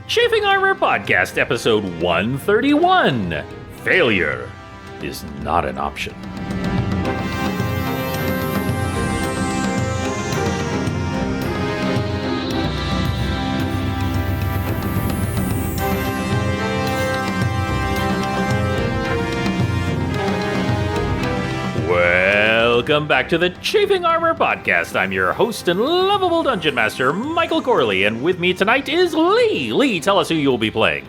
Chafing Armor Podcast, episode 131. Failure is not an option. Welcome back to the Chafing Armor Podcast. I'm your host and lovable Dungeon Master, Michael Corley, and with me tonight is Lee. Lee, tell us who you'll be playing.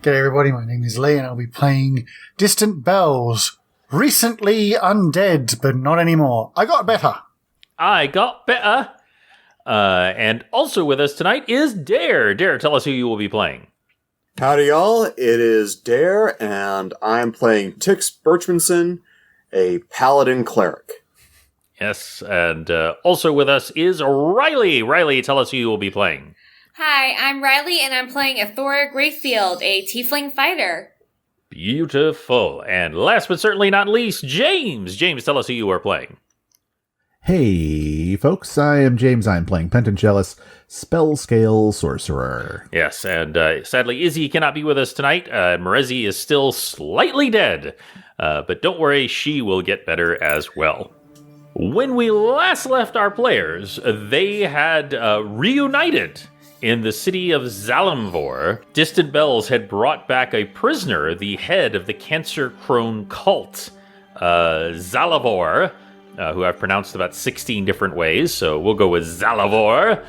G'day everybody, my name is Lee and I'll be playing Distant Bells. Recently undead, but not anymore. I got better. And also with us tonight is Dare. Dare, tell us who you will be playing. Howdy y'all, it is Dare, and I'm playing Tix Birchmanson, a paladin cleric. Yes, and also with us is Riley. Riley, tell us who you will be playing. Hi, I'm Riley, and I'm playing Athora Greyfield, a tiefling fighter. Beautiful. And last but certainly not least, James. James, tell us who you are playing. Hey, folks, I am James. I'm playing Pentangelis, Spell Scale Sorcerer. Yes, and sadly, Izzy cannot be with us tonight. Merezi is still slightly dead, but don't worry, she will get better as well. When we last left our players, they had reunited in the city of Zalimvor. Distant Bells had brought back a prisoner, the head of the Cancer Crone cult, Zalavor, who I've pronounced about 16 different ways, so we'll go with Zalavor.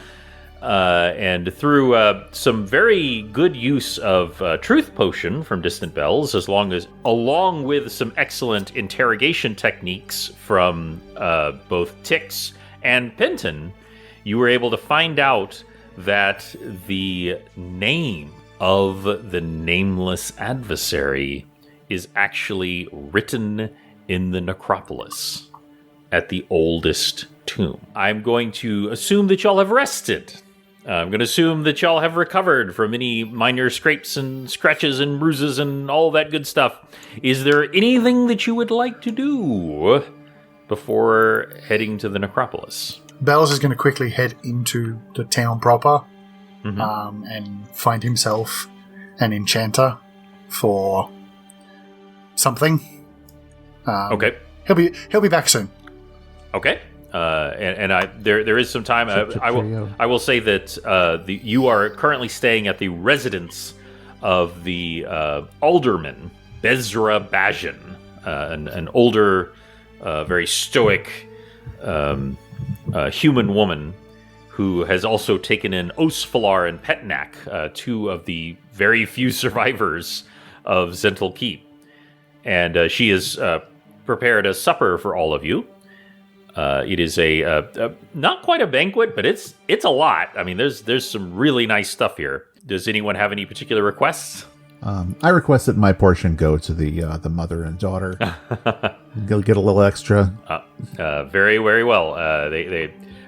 And through some very good use of Truth Potion from Distant Bells, along with some excellent interrogation techniques from both Tix and Penton, you were able to find out that the name of the nameless adversary is actually written in the necropolis at the oldest tomb. I'm going to assume that y'all have rested. I'm going to assume that y'all have recovered from any minor scrapes and scratches and bruises and all that good stuff. Is there anything that you would like to do before heading to the necropolis? Bells is going to quickly head into the town proper and find himself an enchanter for something. Okay. He'll be back soon. Okay. There is some time. I will say that you are currently staying at the residence of the alderman Bezra Bajan, an older, very stoic human woman who has also taken in Osfalar and Petnak, two of the very few survivors of Zental Keep, and she has prepared a supper for all of you. It is a not quite a banquet, but it's a lot. I mean, there's some really nice stuff here. Does anyone have any particular requests? I request that my portion go to the mother and daughter. Get a little extra. Very, very well.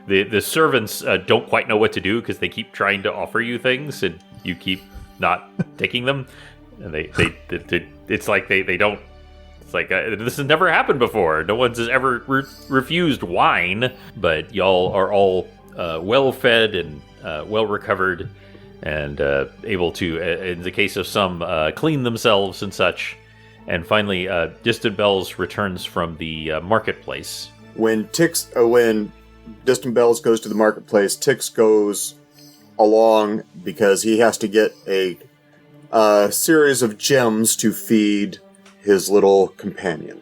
The servants don't quite know what to do because they keep trying to offer you things and you keep not taking them. And it's like they don't. It's like, this has never happened before. No one's ever refused wine, but y'all are all well-fed and well-recovered and able to, in the case of some, clean themselves and such. And finally, Distant Bells returns from the marketplace. When Distant Bells goes to the marketplace, Tix goes along because he has to get a series of gems to feed his little companion.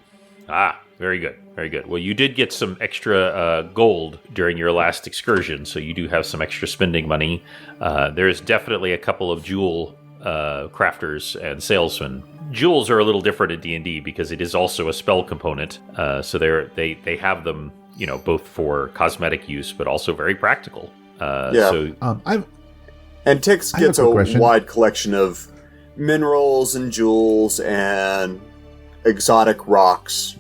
Very good, very good. Well, you did get some extra gold during your last excursion, so you do have some extra spending money. There's definitely a couple of jewel crafters and salesmen. Jewels are a little different in D&D because it is also a spell component, so they have them, both for cosmetic use, but also very practical. And Tix gets a wide collection of minerals and jewels and exotic rocks.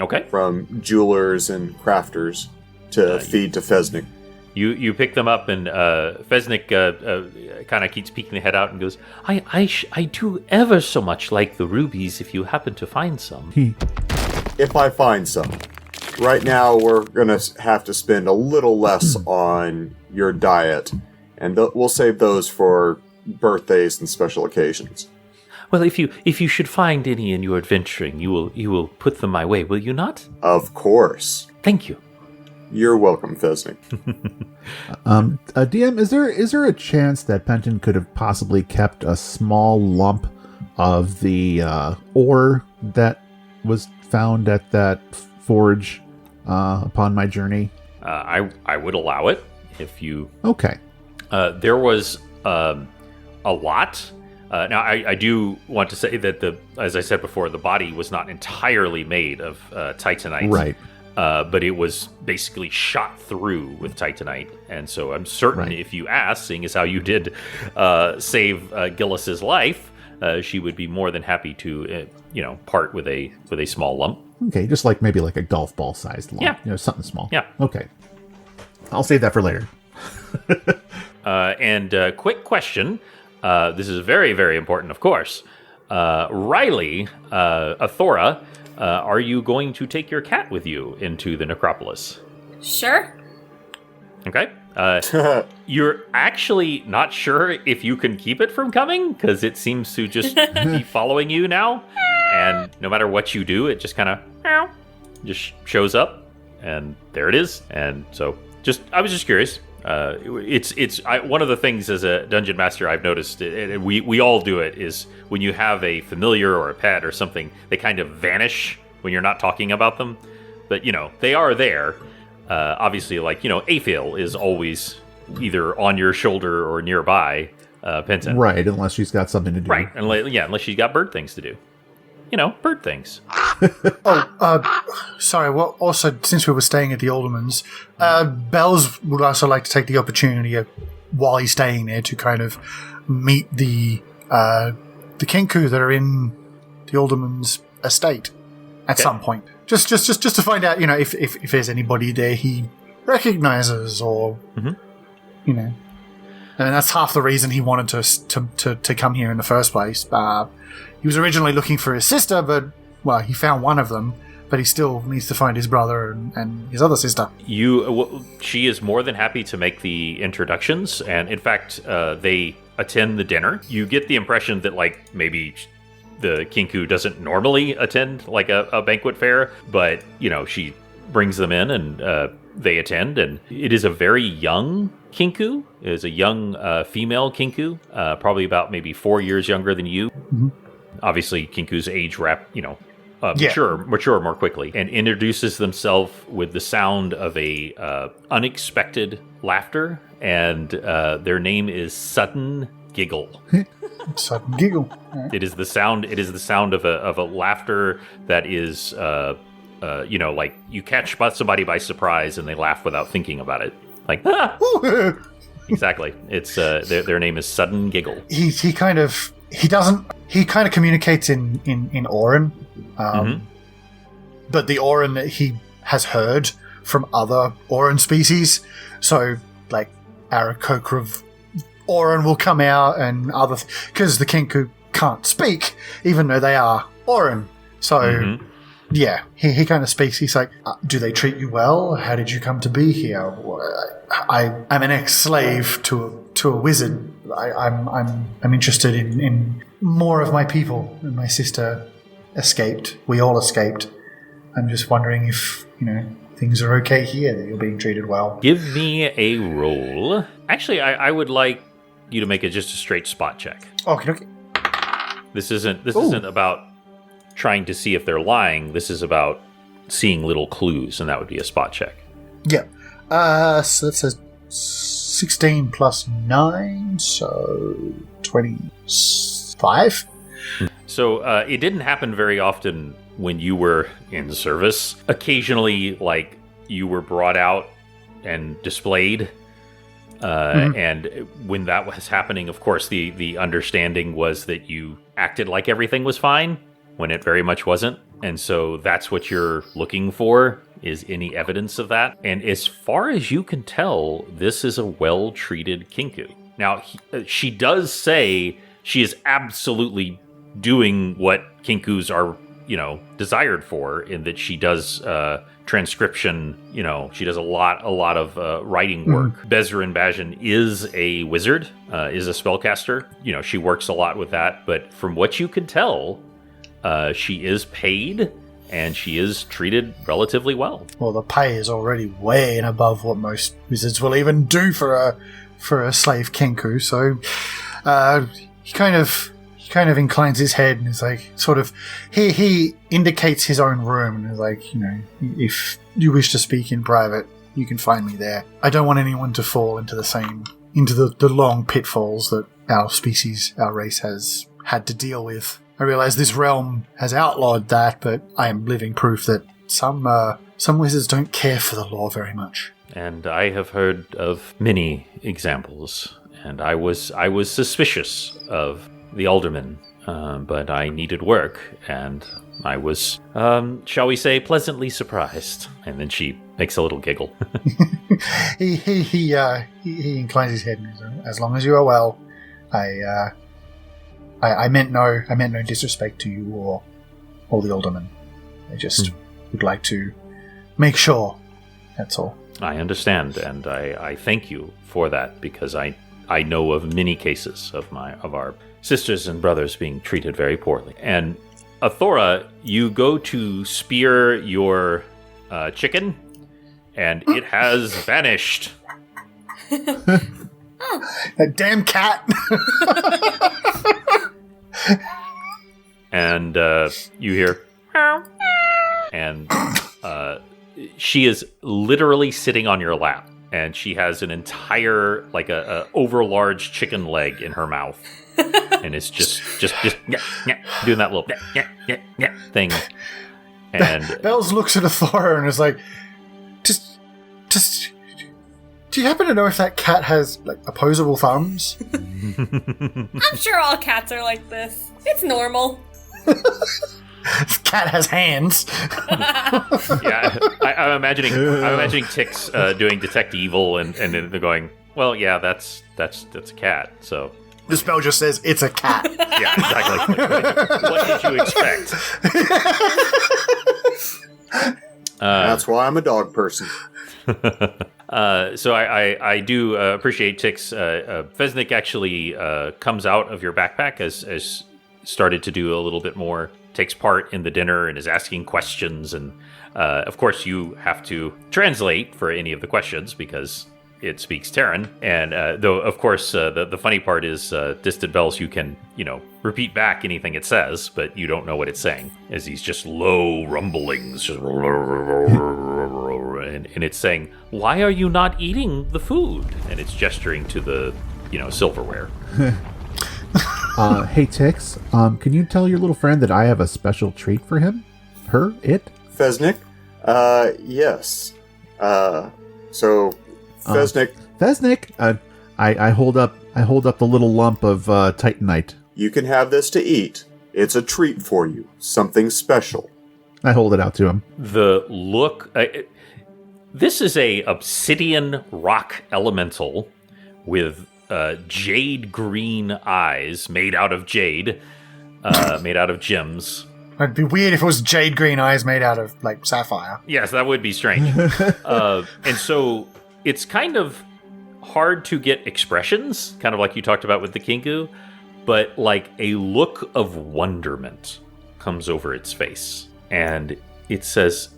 Okay. From jewelers and crafters to feed to Fesnik. You pick them up, and Fesnik kind of keeps peeking the head out and goes, I do ever so much like the rubies if you happen to find some. If I find some. Right now, we're going to have to spend a little less on your diet And we'll save those for birthdays and special occasions. Well, if you should find any in your adventuring, you will put them my way, will you not? Of course. Thank you. You're welcome, Fesnik. DM, is there a chance that Penton could have possibly kept a small lump of the ore that was found at that forge upon my journey? I would allow it if you. Okay. There was a lot. Now, I do want to say that as I said before, the body was not entirely made of titanite. Right. But it was basically shot through with titanite. And so I'm certain if you ask, seeing as how you did save Gillis's life, she would be more than happy to, part with a small lump. Okay, just like maybe like a golf ball sized lump. Yeah. Something small. Yeah. Okay. I'll save that for later. And quick question. This is very, very important, of course. Riley, Athora, are you going to take your cat with you into the necropolis? Sure. Okay. You're actually not sure if you can keep it from coming, because it seems to just be following you now. And no matter what you do, it just kind of just shows up, and there it is. And so I was just curious. One of the things as a dungeon master I've noticed, and we all do it, is when you have a familiar or a pet or something, they kind of vanish when you're not talking about them. But, they are there. Obviously, Aphil is always either on your shoulder or nearby Penton. Right, unless she's got something to do. Right, unless she's got bird things to do. Bird things. Sorry, well, also, since we were staying at the Alderman's, Bells would also like to take the opportunity while he's staying there to kind of meet the Kinku that are in the Alderman's estate at some point. Just to find out, if there's anybody there he recognizes or, and that's half the reason he wanted to come here in the first place. He was originally looking for his sister, but, he found one of them, but he still needs to find his brother and his other sister. She is more than happy to make the introductions, and in fact, they attend the dinner. You get the impression that, maybe the Kinku doesn't normally attend, a banquet fair, but, she brings them in, and they attend, and it is a very young Kinku. It is a young female Kinku, probably about maybe 4 years younger than you. Mm-hmm. Obviously, Kinku's age mature more quickly, and introduces themselves with the sound of a unexpected laughter, and their name is Sudden Giggle. Sudden Giggle. Right. It is the sound of a laughter that is you catch somebody by surprise and they laugh without thinking about it, Exactly. It's their name is Sudden Giggle. He kind of communicates in Orin, but the Orin that he has heard from other Orin species. So, Aarakocra Orin will come out, and other because the Kinku can't speak, even though they are Orin. So, yeah, he kind of speaks. He's like, "Do they treat you well? How did you come to be here? I'm an ex-slave to a wizard. I'm interested in more of my people. And my sister escaped. We all escaped. I'm just wondering if things are okay here. That you're being treated well." Give me a roll. Actually, I would like you to make just a straight spot check. Okay. This isn't about trying to see if they're lying. This is about seeing little clues, and that would be a spot check. Yeah. So that's a 16 plus 9, so 25. So it didn't happen very often when you were in service. Occasionally, you were brought out and displayed. And when that was happening, of course, the understanding was that you acted like everything was fine when it very much wasn't. And so that's what you're looking for, is any evidence of that. And as far as you can tell, this is a well-treated Kinku. Now, she does say she is absolutely doing what Kinkus are desired for, in that she does transcription. She does a lot of writing work. Bezrin Bajan is a wizard, is a spellcaster. She works a lot with that. But from what you can tell, she is paid and she is treated relatively well. Well, the pay is already way and above what most wizards will even do for a slave Kenku. So he kind of inclines his head and is like, sort of, he indicates his own room and is like, if you wish to speak in private, you can find me there. I don't want anyone to fall into the long pitfalls that our species, our race has had to deal with. I realize this realm has outlawed that, but I am living proof that some wizards don't care for the law very much. And I have heard of many examples, and I was suspicious of the alderman, but I needed work, and I was, shall we say, pleasantly surprised. And then she makes a little giggle. He inclines his head and says, as long as you are well, I meant no disrespect to you or the alderman. I just would like to make sure. That's all. I understand, and I thank you for that, because I know of many cases of our sisters and brothers being treated very poorly. And Athora, you go to spear your chicken, and it has vanished. That damn cat! And you hear, and she is literally sitting on your lap, and she has an entire, like a overlarge chicken leg in her mouth, and it's just doing that little thing. And Bells looks at Athora and is like, just, do you happen to know if that cat has like opposable thumbs? I'm sure all cats are like this. It's normal. This cat has hands. Yeah, I'm imagining Tix doing Detect Evil, and then they're going, well, yeah, that's a cat. So the spell just says it's a cat. yeah, exactly. What did you expect? That's why I'm a dog person. So I do appreciate Tix. Fesnik actually comes out of your backpack as started to do a little bit more, takes part in the dinner and is asking questions. And of course you have to translate for any of the questions because it speaks Terran. And though, of course, the funny part is Distant Bells, you can, repeat back anything it says, but you don't know what it's saying, as these just low rumblings. Just and it's saying, why are you not eating the food? And it's gesturing to the, silverware. Hey, Tix, can you tell your little friend that I have a special treat for him? Her? It? Fesnik? Yes. So, Fesnik... Fesnik? I hold up the little lump of Titanite. You can have this to eat. It's a treat for you. Something special. I hold it out to him. The look... this is a obsidian rock elemental with jade green eyes made out of jade, made out of gems. It'd be weird if it was jade green eyes made out of, like, sapphire. Yes, that would be strange. And so it's kind of hard to get expressions, kind of like you talked about with the Kinku, but like a look of wonderment comes over its face. And it says,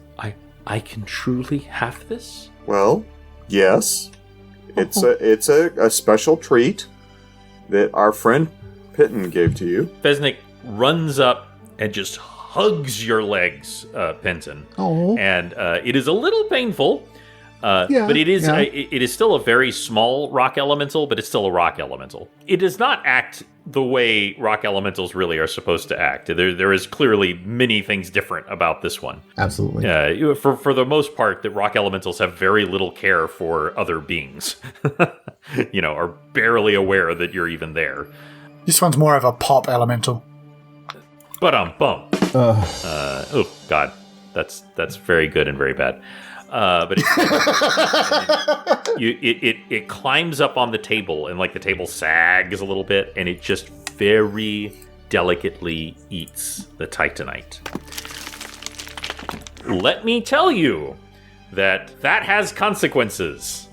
I can truly have this? Well, yes. It's a special treat that our friend Pitten gave to you. Fesnik runs up and just hugs your legs, Penton. Oh. And it is a little painful, but it is still a very small rock elemental, but it's still a rock elemental. It does not act the way rock elementals really are supposed to act. There is clearly many things different about this one. Absolutely. For the most part, that rock elementals have very little care for other beings. Are barely aware that you're even there. This one's more of a pop elemental. Bum. Oh God, that's very good and very bad. But it climbs up on the table, and like the table sags a little bit, and it just very delicately eats the Titanite. let me tell you that has consequences.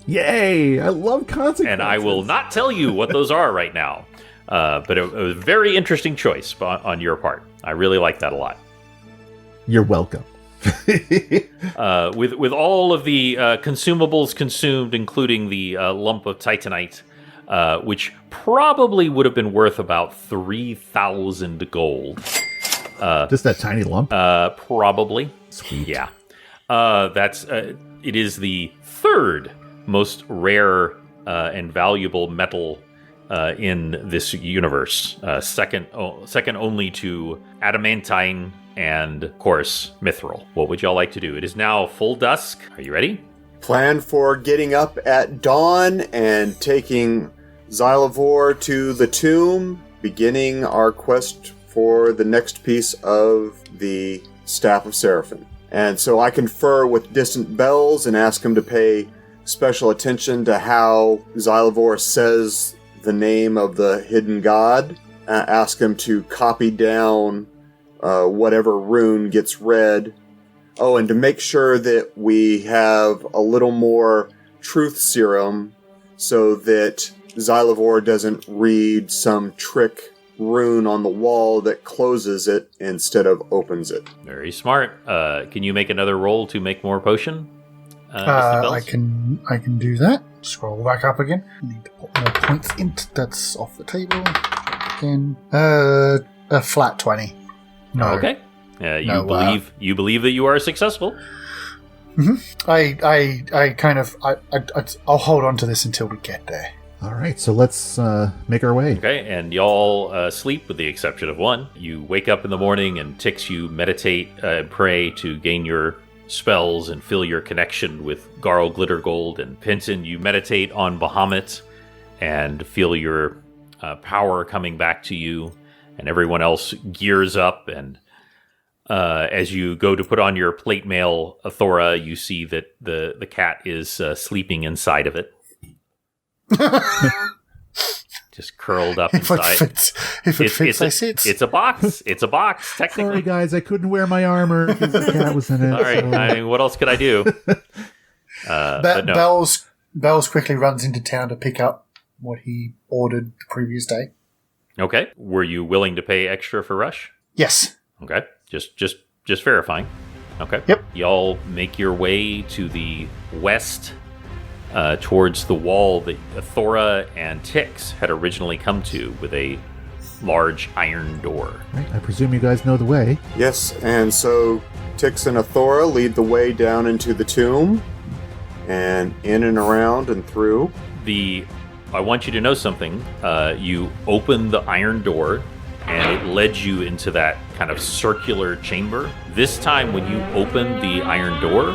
Yay! I love consequences. And I will not tell you what those are right now. But it was a very interesting choice on your part. I really like that a lot. You're welcome. With all of the consumables consumed, including the lump of titanite, which probably would have been worth about 3,000 gold. Just that tiny lump? Probably. Sweet. Yeah. It is the third most rare and valuable metal in this universe, second only to adamantine and, of course, mithril. What would y'all like to do? It is now full dusk. Are you ready? Plan for getting up at dawn and taking Xylovor to the tomb, beginning our quest for the next piece of the Staff of Seraphim. And so I confer with Distant Bells and ask him to pay special attention to how Xylovor says the name of the hidden god. Ask him to copy down whatever rune gets read. Oh, and to make sure that we have a little more truth serum so that Xylovor doesn't read some trick rune on the wall that closes it instead of opens it. Very smart. Can you make another roll to make more potion? I can do that. Scroll back up again. I need to put more points into that's off the table. Again. A flat 20. No. Okay. You believe that you are successful. Mm-hmm. I'll hold on to this until we get there. All right, so let's make our way. Okay, and y'all sleep with the exception of one. You wake up in the morning and Tix, you meditate and pray to gain your spells and feel your connection with Garl Glittergold, and Pinton, you meditate on Bahamut and feel your power coming back to you, and everyone else gears up, and as you go to put on your plate mail, Athora, you see that the cat is sleeping inside of it. Just curled up inside. If it fits, I sit. It's a box. It's a box, technically. Sorry, guys, I couldn't wear my armor because the cat was in it. All right, so. I mean, what else could I do? But no. Bells quickly runs into town to pick up what he ordered the previous day. Okay. Were you willing to pay extra for Rush? Yes. Okay. Just verifying. Okay. Yep. Y'all make your way to the west, towards the wall that Athora and Tix had originally come to, with a large iron door. Right, I presume you guys know the way. Yes, and so Tix and Athora lead the way down into the tomb, and in and around and through. I want you to know something. You open the iron door, and it led you into that kind of circular chamber. This time, when you open the iron door,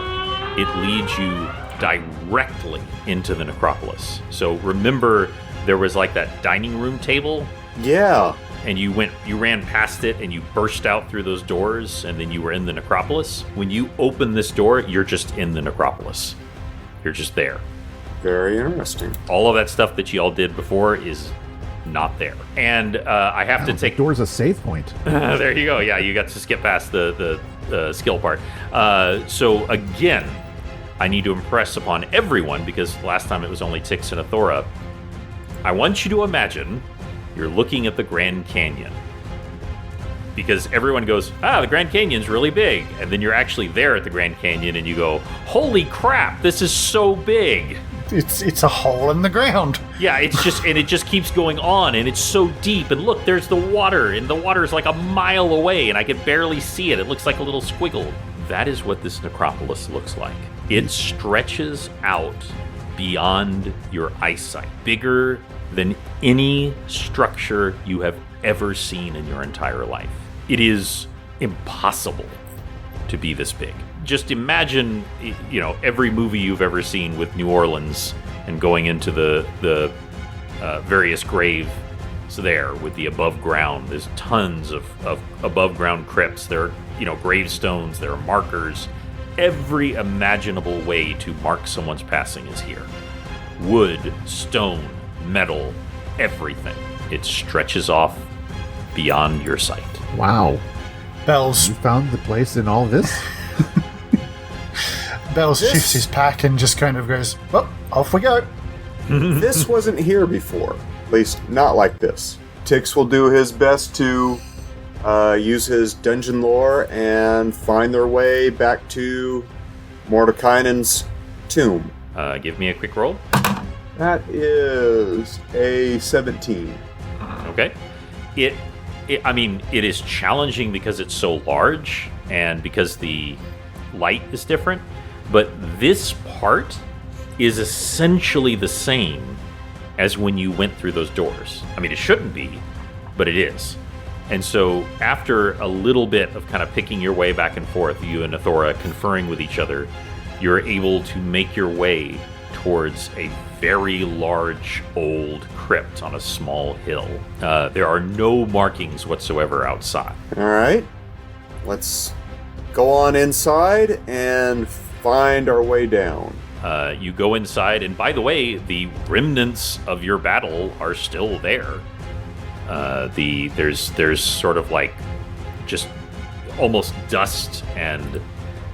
it leads you directly into the necropolis. So remember, there was like that dining room table? Yeah. And you ran past it and you burst out through those doors, and then you were in the necropolis. When you open this door, you're just in the necropolis. You're just there. Very interesting. All of that stuff that y'all did before is not there. And I have to take... The door's a save point. There you go. Yeah, you got to skip past the skill part. So again, I need to impress upon everyone, because last time it was only Tix and Athora. I want you to imagine you're looking at the Grand Canyon. Because everyone goes, the Grand Canyon's really big. And then you're actually there at the Grand Canyon and you go, holy crap, this is so big. It's a hole in the ground. Yeah, it's just, and it just keeps going on, and it's so deep. And look, there's the water, and the water is like a mile away, and I can barely see it. It looks like a little squiggle. That is what this necropolis looks like. It stretches out beyond your eyesight, bigger than any structure you have ever seen in your entire life. It is impossible to be this big. Just imagine, every movie you've ever seen with New Orleans and going into the various graves there with the above ground. There's tons of above ground crypts. There are, gravestones. There are markers. Every imaginable way to mark someone's passing is here. Wood, stone, metal, everything. It stretches off beyond your sight. Wow. Bells You found the place in all this? shifts his pack and just kind of goes, well, off we go. This wasn't here before. At least, not like this. Tix will do his best to use his dungeon lore and find their way back to Mordekainen's tomb. Give me a quick roll. That is a 17. Okay. It is challenging because it's so large and because the light is different, but this part is essentially the same as when you went through those doors. I mean, it shouldn't be, but it is. And so after a little bit of kind of picking your way back and forth, you and Athora conferring with each other, you're able to make your way towards a very large old crypt on a small hill. There are no markings whatsoever outside. All right. Let's go on inside and find our way down. You go inside, and by the way, the remnants of your battle are still there. There's sort of like just almost dust and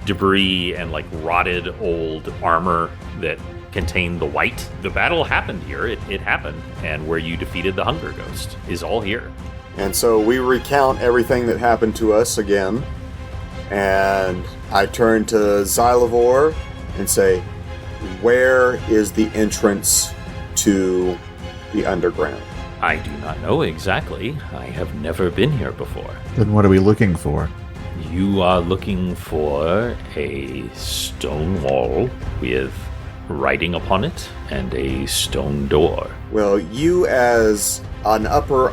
debris and like rotted old armor that contained the white. The battle happened here. It happened, and where you defeated the Hunger Ghost is all here. And so we recount everything that happened to us again. And I turn to Xylavor and say, where is the entrance to the underground? I do not know exactly. I have never been here before. Then what are we looking for? You are looking for a stone wall with writing upon it and a stone door. Well, you as an upper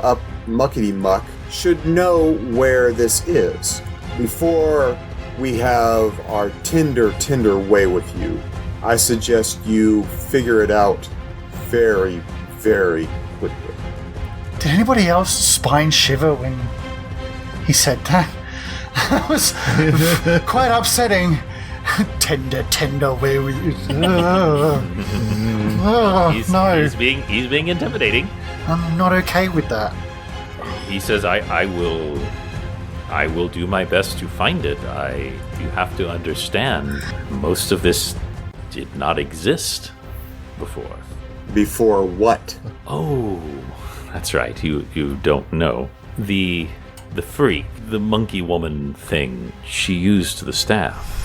muckety muck should know where this is before we have our tender way with you. I suggest you figure it out very, very quickly. Did anybody else spine shiver when he said that? That was quite upsetting. Tender way with no. He's being intimidating. I'm not okay with that. He says, I will do my best to find it. You have to understand, most of this did not exist before. Before what? Oh, that's right. You don't know. The freak, the monkey woman thing, she used the staff.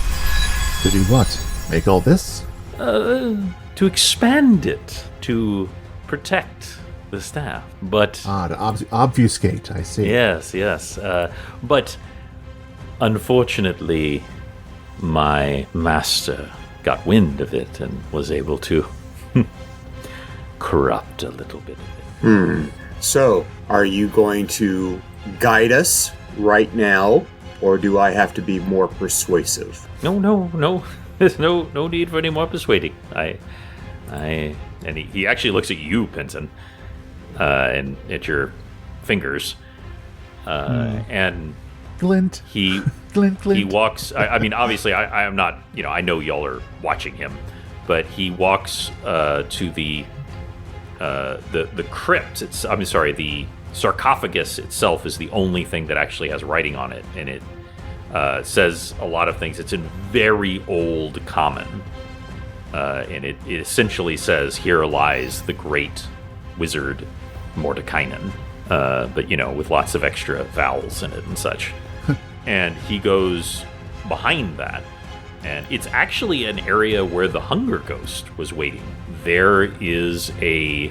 To do what? Make all this? To expand it, to protect the staff. But To obfuscate, I see. yes. But unfortunately, my master got wind of it and was able to corrupt a little bit of it. So, are you going to guide us right now, or do I have to be more persuasive? No. There's no need for any more persuading. And he actually looks at you, Pinson, and at your fingers, and Glint. he Glint. he walks. I mean, obviously, I am not. I know y'all are watching him, but he walks to the crypt. The sarcophagus itself is the only thing that actually has writing on it, and it says a lot of things. It's in very old common, and it essentially says, "Here lies the great wizard Mordekainen," but with lots of extra vowels in it and such. And he goes behind that, and it's actually an area where the Hunger Ghost was waiting. There is a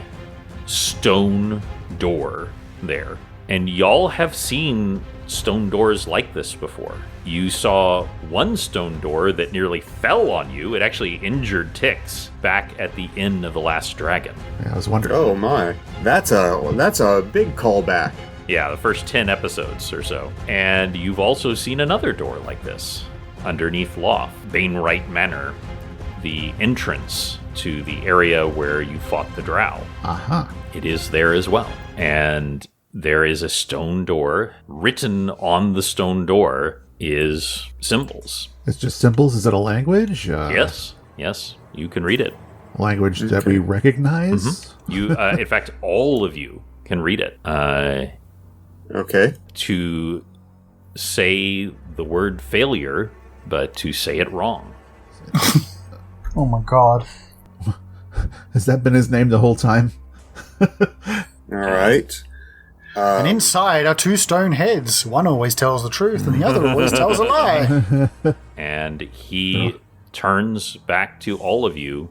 stone door there, and y'all have seen stone doors like this before. You saw one stone door that nearly fell on you. It actually injured Tix back at the Inn of the Last Dragon. Yeah, I was wondering. Oh my, that's a big callback. Yeah, the first 10 episodes or so. And you've also seen another door like this underneath Loft, Bainwright Manor, the entrance to the area where you fought the Drow. Aha. It is there as well. And there is a stone door. Written on the stone door is symbols. It's just symbols? Is it a language? Yes, you can read it. Language that we recognize? You, in fact, all of you can read it. Okay. To say the word failure, but to say it wrong. Oh my god. Has that been his name the whole time? All right. And inside are two stone heads. One always tells the truth, and the other always tells a lie. And he turns back to all of you,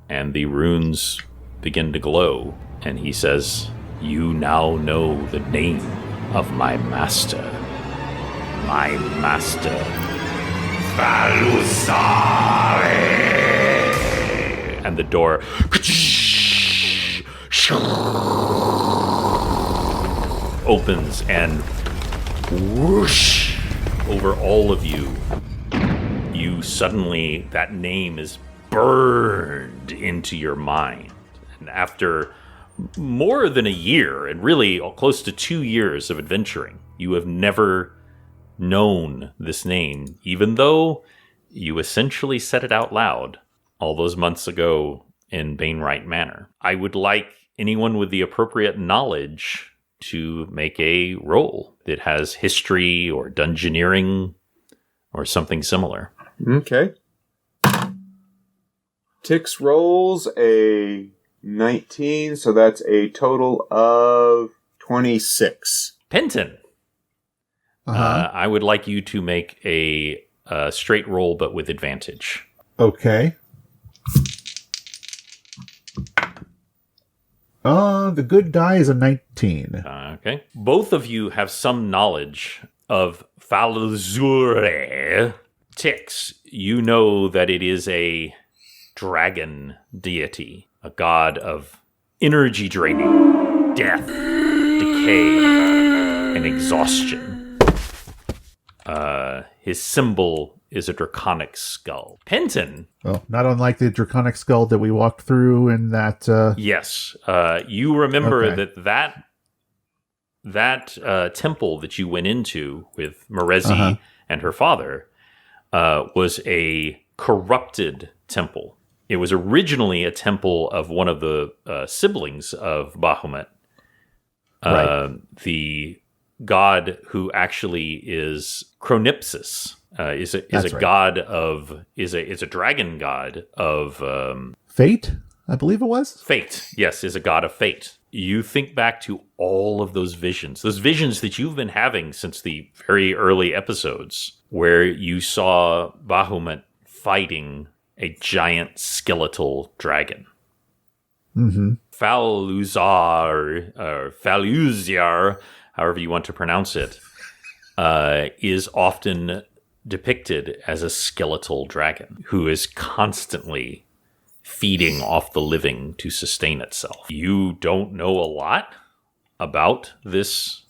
and the runes begin to glow, and he says, "You now know the name of my master. My master, Balusare." And the door opens, and whoosh over all of you. You suddenly, that name is burned into your mind. And after more than a year, and really close to 2 years of adventuring, you have never known this name, even though you essentially said it out loud all those months ago in Bainwright Manor. I would like anyone with the appropriate knowledge to make a roll that has history or dungeoneering or something similar. Okay. Tix rolls a 19, so that's a total of 26. Penton, I would like you to make a straight roll, but with advantage. Okay. The good die is a 19. Okay. Both of you have some knowledge of Falzure. Tix, you know that it is a dragon deity, a god of energy draining, death, decay, and exhaustion. His symbol is a draconic skull. Penton. Well, not unlike the draconic skull that we walked through in that... Yes. You remember Okay. that temple that you went into with Merezi and her father was a corrupted temple. It was originally a temple of one of the siblings of Bahamut. Right. The god who actually is Chronipsis. Is a That's right. god of is a dragon god of Fate, I believe it was? fate. Yes, is a god of fate. You think back to all of those visions that you've been having since the very early episodes, where you saw Bahamut fighting a giant skeletal dragon. Mm-hmm. Faluzar, or Faluzar, however you want to pronounce it, is often depicted as a skeletal dragon who is constantly feeding off the living to sustain itself. You don't know a lot about this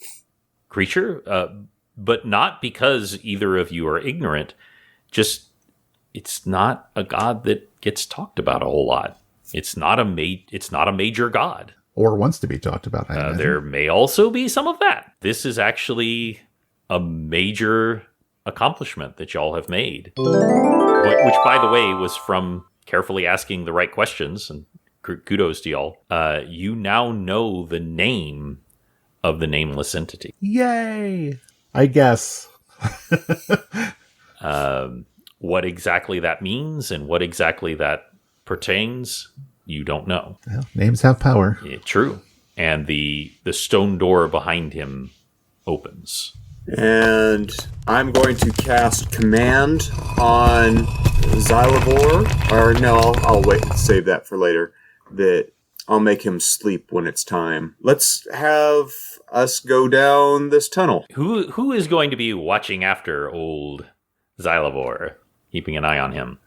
creature, but not because either of you are ignorant, just it's not a god that gets talked about a whole lot. It's not a major god. Or wants to be talked about, I imagine. There may also be some of that. This is actually a major accomplishment that y'all have made, which, by the way, was from carefully asking the right questions, and kudos to y'all. You now know the name of the nameless entity. Yay! I guess. What exactly that means and what exactly that pertains, you don't know. Well, names have power. Yeah, true. And the stone door behind him opens. And I'm going to cast Command on Xylavor. Or no, I'll wait, save that for later. That I'll make him sleep when it's time. Let's have us go down this tunnel. Who is going to be watching after old Xylavor, keeping an eye on him?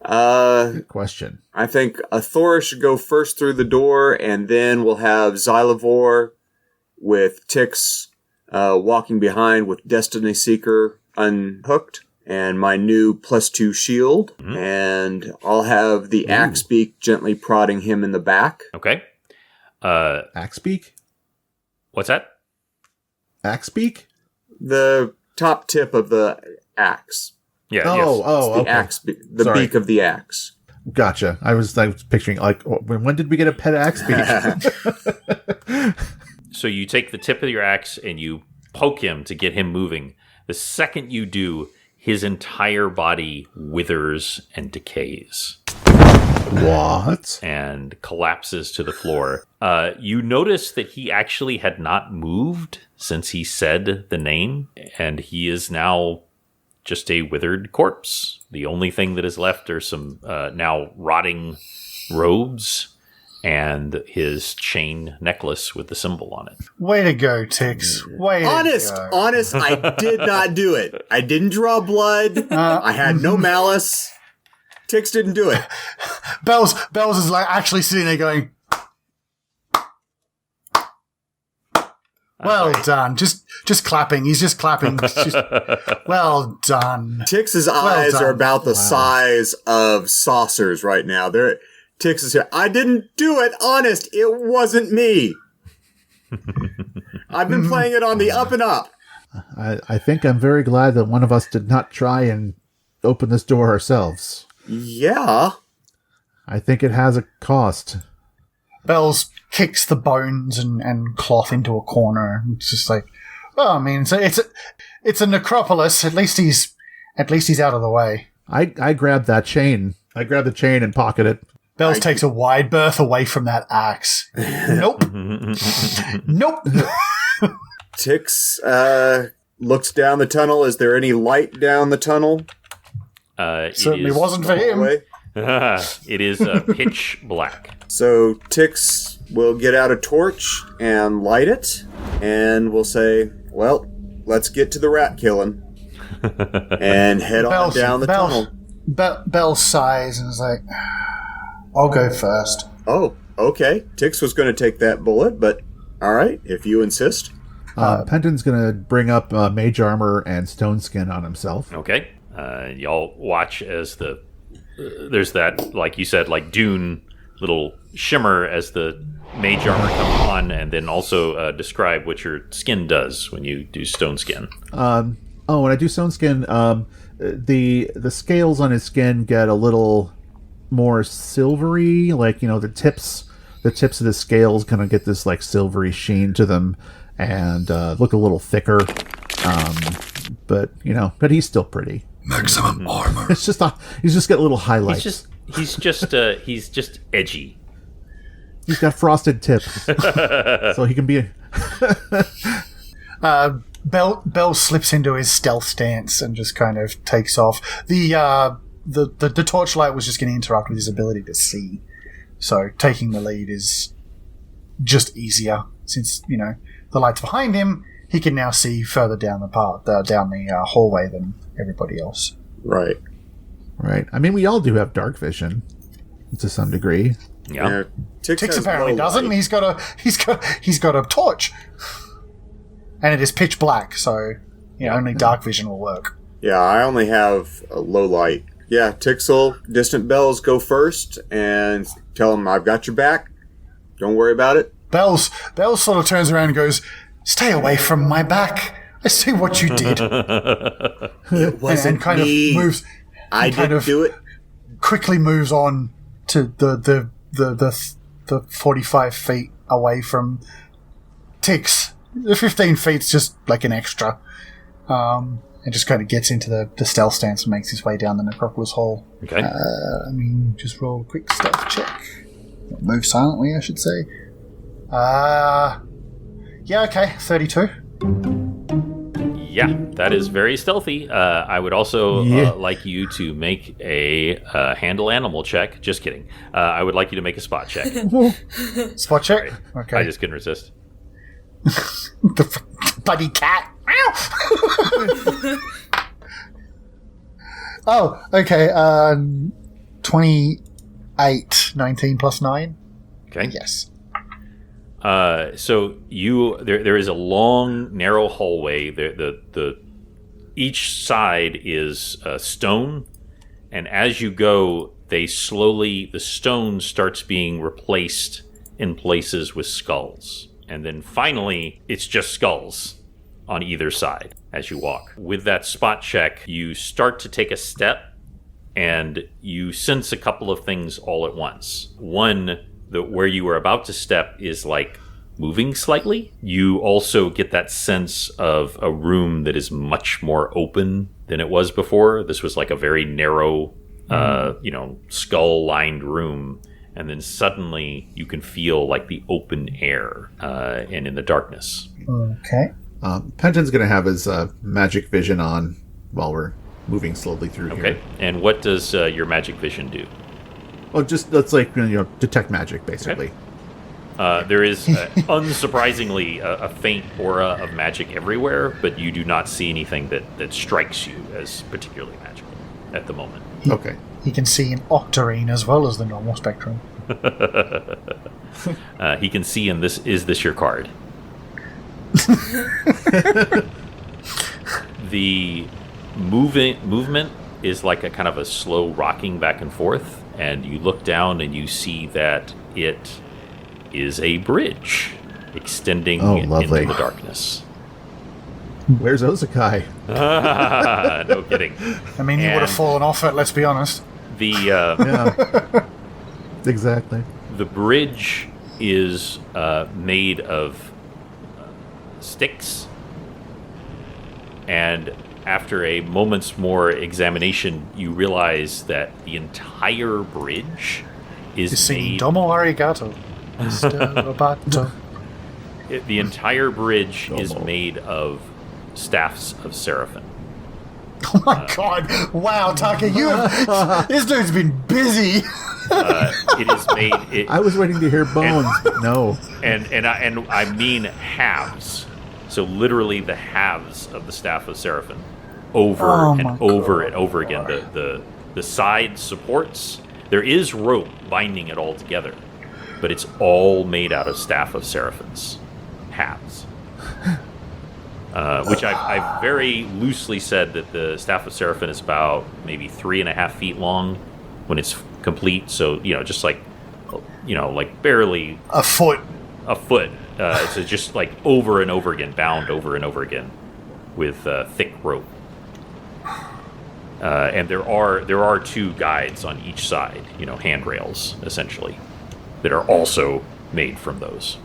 Good question. I think Athora should go first through the door, and then we'll have Xylavor with Tix walking behind with Destiny Seeker unhooked, and my new +2 shield, and I'll have the axe beak gently prodding him in the back. Okay. Axebeak? What's that? Axebeak? The top tip of the axe. Yeah. Oh, yes. The okay. axe, the Sorry. beak of the axe. Gotcha. I was picturing, like, when did we get a pet axebeak? So you take the tip of your axe and you poke him to get him moving. The second you do, his entire body withers and decays What? and collapses to the floor. You notice that he actually had not moved since he said the name, and he is now just a withered corpse. The only thing that is left are some now rotting robes and his chain necklace with the symbol on it. Way to go, Tix. Way Honest, to go. honest, I did not do it. I didn't draw blood. I had no malice. Tix didn't do it. Bells is like actually sitting there going, well done. Just clapping. He's just clapping. Well done. Tix's eyes done. are about the size of saucers right now. Tix is here. I didn't do it. Honest, it wasn't me. I've been playing it on the up and up. I think I'm very glad that one of us did not try and open this door ourselves. Yeah. I think it has a cost. Bells kicks the bones and cloth into a corner. It's just like, well, I mean, it's a necropolis. At least he's out of the way. I grabbed that chain. I grabbed the chain and pocketed it. Bells takes a wide berth away from that axe. Nope. Nope. Tix looks down the tunnel. Is there any light down the tunnel? Certainly wasn't for him. Hallway? It is pitch black. So Tix will get out a torch and light it, and we'll say, well, let's get to the rat killing. And head on down the tunnel. Bell sighs and is like, I'll go first. Oh, okay. Tix was going to take that bullet, but all right, if you insist. Penton's going to bring up mage armor and stone skin on himself. Okay. Y'all watch as there's that, like you said, like Dune little shimmer as the mage armor comes on, and then also describe what your skin does when you do stone skin. When I do stone skin, the scales on his skin get a little more silvery, like, the tips of the scales kind of get this like silvery sheen to them and look a little thicker. But he's still pretty. Maximum armor. He's just got little highlights. He's just edgy. He's got frosted tips, so he can be. Bell slips into his stealth stance and just kind of takes off. The torchlight was just going to interrupt with his ability to see, so taking the lead is just easier since the light's behind him. He can now see further down the hallway than everybody else. Right. I mean, we all do have dark vision to some degree. Yeah. Tix apparently doesn't. He's got a torch, and it is pitch black, so only dark vision will work. Yeah, I only have a low light. Yeah, Tix will distant bells go first and tell him I've got your back. Don't worry about it. Bells sort of turns around and goes, "Stay away from my back. I see what you did." It wasn't and kind me. of moves. I didn't do it. Quickly moves on to the 45 feet away from Tix. The 15 feet's just like an extra. And just kind of gets into the stealth stance and makes his way down the necropolis hall. Okay. Just roll a quick stealth check. Move silently, I should say. Yeah, okay, 32. Yeah, that is very stealthy. I would also like you to make a handle animal check. Just kidding. I would like you to make a spot check. Spot check? Okay. I just couldn't resist. The bloody cat. Oh, okay. 28, 19 plus 9. Okay. Yes. So there is a long, narrow hallway. The each side is stone, and as you go, the stone starts being replaced in places with skulls, and then finally, it's just skulls on either side as you walk. With that spot check, you start to take a step, and you sense a couple of things all at once. One, where you were about to step is like moving slightly. You also get that sense of a room that is much more open than it was before. This was like a very narrow, skull-lined room. And then suddenly you can feel like the open air and in the darkness. Okay. Penton's going to have his magic vision on while we're moving slowly through here. Okay. And what does your magic vision do? Well, just let's detect magic, basically. Okay. There is, unsurprisingly, a faint aura of magic everywhere, but you do not see anything that strikes you as particularly magical at the moment. Okay. He can see an octarine as well as the normal spectrum. He can see in this. Is this your card? The movement is like a kind of a slow rocking back and forth, and you look down and you see that it is a bridge extending into the darkness. Where's Ozakai? No kidding. I mean, you would have fallen off it, let's be honest. Yeah. Exactly. The bridge is made of sticks, and after a moment's more examination, you realize that the entire bridge is made... Domo arigato. Stobato. The entire bridge is made of staffs of seraphim. Oh my god! Wow, Taka, this dude's been busy. It is made. I was waiting to hear bones, but no. And I mean halves. So literally the halves of the staff of seraphim, over and over again. The side supports. There is rope binding it all together, but it's all made out of staff of seraphims, halves. Which I've very loosely said that the staff of seraphim is about maybe 3.5 feet long when it's complete. So just like barely a foot. So just like over and over again, bound over and over again with thick rope. And there are 2 guides on each side, handrails essentially, that are also made from those.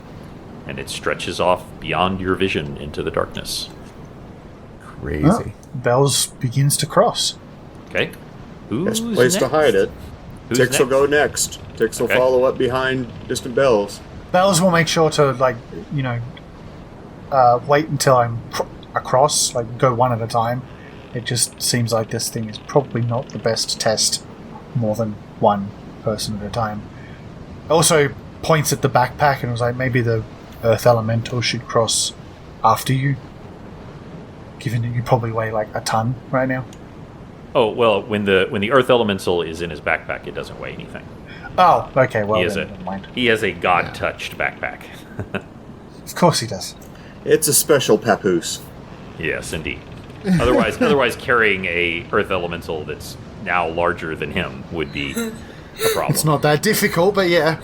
And it stretches off beyond your vision into the darkness. Crazy. Oh, Bells begins to cross. Okay. Best Who's place to next? hide it. Who's Tix will next? go next. Tix will Okay. follow up behind Distant Bells. Bells will make sure to, wait until I'm across, go one at a time. It just seems like this thing is probably not the best to test more than one person at a time. Also points at the backpack and was like, maybe the Earth Elemental should cross after you, given that you probably weigh a ton right now. Oh well, when the Earth Elemental is in his backpack, it doesn't weigh anything. Oh, okay, well, Never mind. He has a god-touched backpack. Of course he does. It's a special papoose. Yes, indeed. Otherwise, carrying a Earth Elemental that's now larger than him would be a problem. It's not that difficult, but yeah.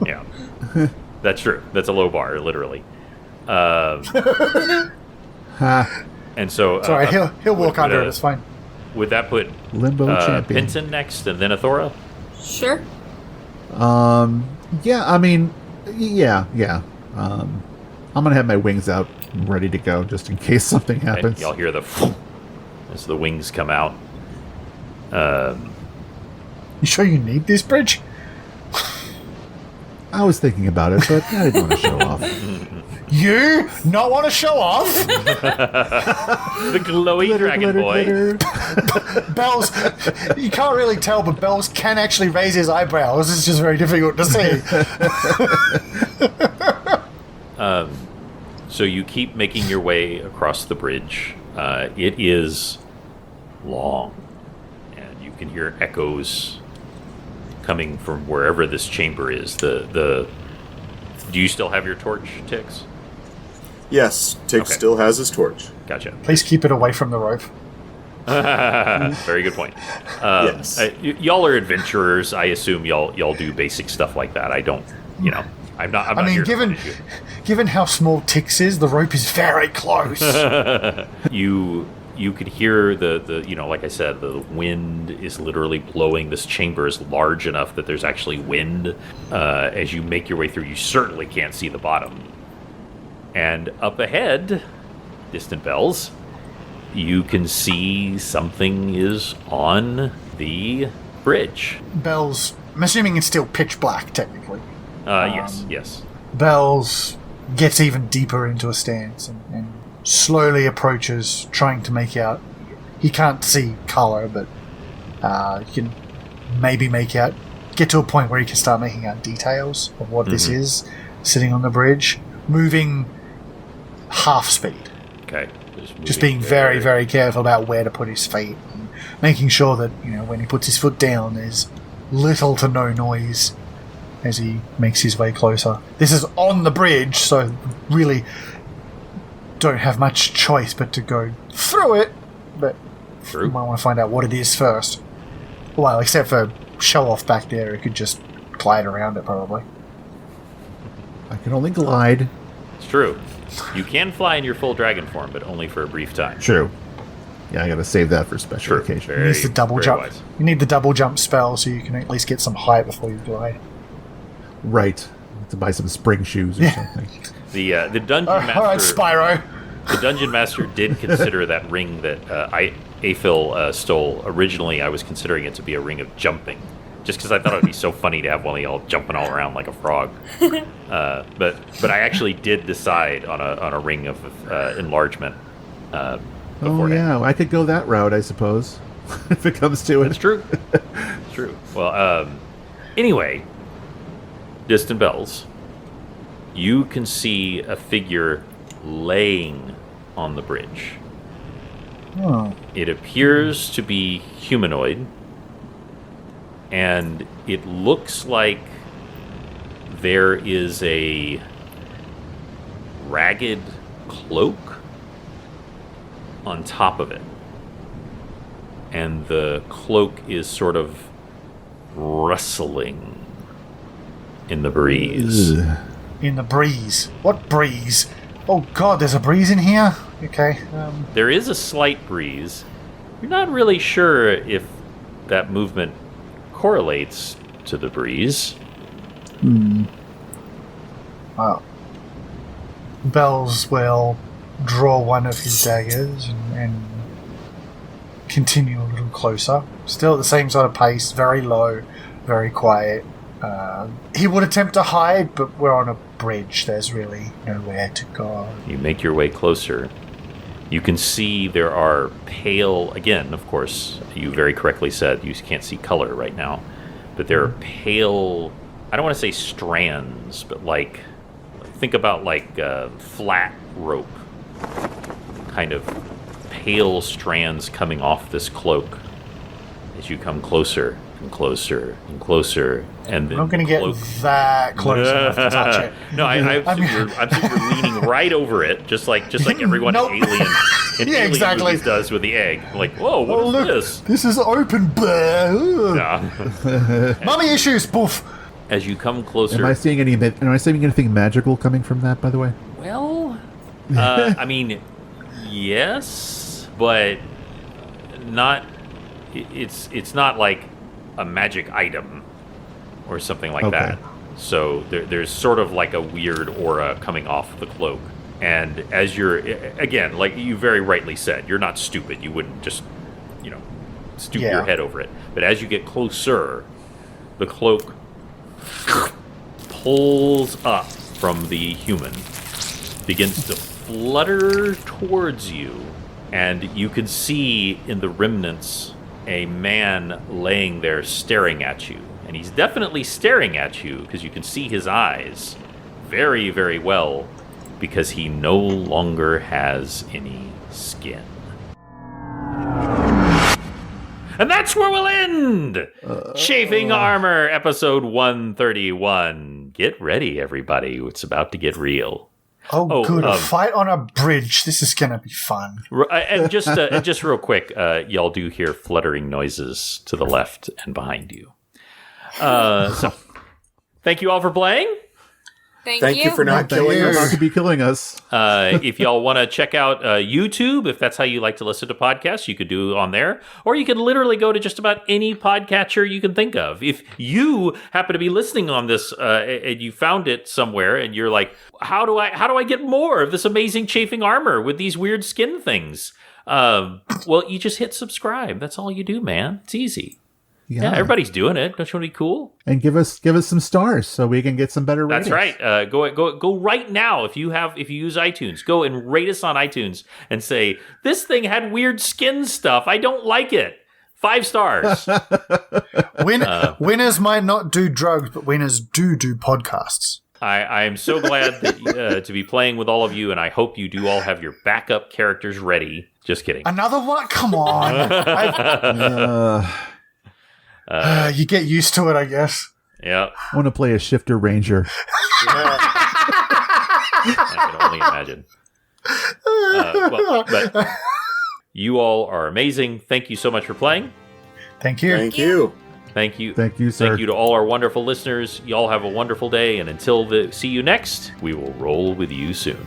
Yeah, that's true. That's a low bar, literally. And so, Sorry, he'll walk under it. It's fine. Would that put Limbo champion. Pinton next, and then Athora? Sure. Yeah, I mean, yeah. I'm gonna have my wings out, ready to go, just in case something Okay, happens. y'all hear the as the wings come out. You sure you need this bridge? I was thinking about it, but I didn't want to show off. You not want to show off? The glowy dragon boy. Glitter. Bells, you can't really tell, but Bells can actually raise his eyebrows. It's just very difficult to see. So you keep making your way across the bridge. It is long, and you can hear echoes coming from wherever this chamber is. Do you still have your torch, Tix? Yes, Tix Okay. still has his torch. Gotcha. Please keep it away from the rope. Very good point. Yes. Y'all are adventurers. I assume y'all do basic stuff like that. I don't. I'm not. I'm I not mean, here to punish given how small Tix is, the rope is very close. you could hear the like I said, the wind is literally blowing. This chamber is large enough that there's actually wind. As you make your way through, you certainly can't see the bottom, And up ahead, distant bells, you can see something is on the bridge. Bells, I'm assuming it's still pitch black, technically. Yes. Bells gets even deeper into a stance and slowly approaches, trying to make out. He can't see color, but he can maybe get to a point where he can start making out details of what this is sitting on the bridge, moving half speed. Okay. Just being very, very careful about where to put his feet and making sure that, when he puts his foot down, there's little to no noise as he makes his way closer. This is on the bridge, so really don't have much choice but to go through it, but True. you might want to find out what it is first. Well, except for Show Off back there, it could just glide around it, probably. I can only glide. It's true. You can fly in your full dragon form, but only for a brief time. True. Yeah, I gotta save that for special occasion. Very, You need the double very jump. wise. You need the double jump spell so you can at least get some height before you glide. Right. To buy some spring shoes or something. The dungeon master. All right, Spyro. The dungeon master did consider that ring that Aphil stole. Originally, I was considering it to be a ring of jumping, just because I thought it would be so funny to have one of y'all jumping all around like a frog. But I actually did decide on a ring of enlargement. Oh Beforehand. yeah, I could go that route, I suppose, if it comes to it. It's true. It's true. Well, anyway, distant bells. You can see a figure laying on the bridge. Oh. It appears to be humanoid, and it looks like there is a ragged cloak on top of it. And the cloak is sort of rustling in the breeze. Ugh. In the breeze. What breeze? Oh god, there's a breeze in here? Okay. There is a slight breeze. You're not really sure if that movement correlates to the breeze. Well, Bells will draw one of his daggers and continue a little closer. Still at the same sort of pace, very low, very quiet. He would attempt to hide, but we're on a bridge. There's really nowhere to go. You make your way closer. You can see there are pale, again, of course, you very correctly said you can't see color right now, but there are pale, I don't want to say strands, but think about flat rope, kind of pale strands coming off this cloak as you come closer and closer and closer, and then I'm not going to get that close enough to touch it. No, I'm you're leaning right over it, just like everyone Nope. in Alien, Yeah, exactly. movies does with the egg. Like, whoa, what Oh is look, this? this is open. Yeah. Mummy issues. Poof. As you come closer, Am I seeing anything magical coming from that, by the way? well, I mean, yes, but not. It's not like a magic item or something like Okay. that. So there's sort of like a weird aura coming off the cloak. And as you're, again, like you very rightly said, you're not stupid. You wouldn't just, stoop Yeah. your head over it. But as you get closer, the cloak pulls up from the human, begins to flutter towards you, and you can see in the remnants a man laying there staring at you. And he's definitely staring at you because you can see his eyes very, very well because he no longer has any skin. And that's where we'll end! Chafing Armor, episode 131. Get ready, everybody. It's about to get real. Oh, good. A fight on a bridge. This is going to be fun. And just real quick, y'all do hear fluttering noises to the left and behind you. So, thank you all for playing. Thank you for not killing You're about us. to be killing us. If y'all want to check out YouTube, if that's how you like to listen to podcasts, you could do on there. Or you could literally go to just about any podcatcher you can think of. If you happen to be listening on this and you found it somewhere and you're like, how do I get more of this amazing chafing armor with these weird skin things? Well, you just hit subscribe. That's all you do, man. It's easy. Yeah, everybody's doing it. Don't you want to be cool? And give us some stars so we can get some better ratings. That's right. Go right now if you use iTunes. Go and rate us on iTunes and say this thing had weird skin stuff. I don't like it. 5 stars. Winners might not do drugs, but winners do podcasts. I am so glad that, to be playing with all of you, and I hope you do all have your backup characters ready. Just kidding. Another one? Come on. You get used to it, I guess. Yeah. I want to play a shifter ranger. I can only imagine. But you all are amazing. Thank you so much for playing. Thank you. Thank you. Thank you. Thank you, sir. Thank you to all our wonderful listeners. Y'all have a wonderful day, and until see you next, we will roll with you soon.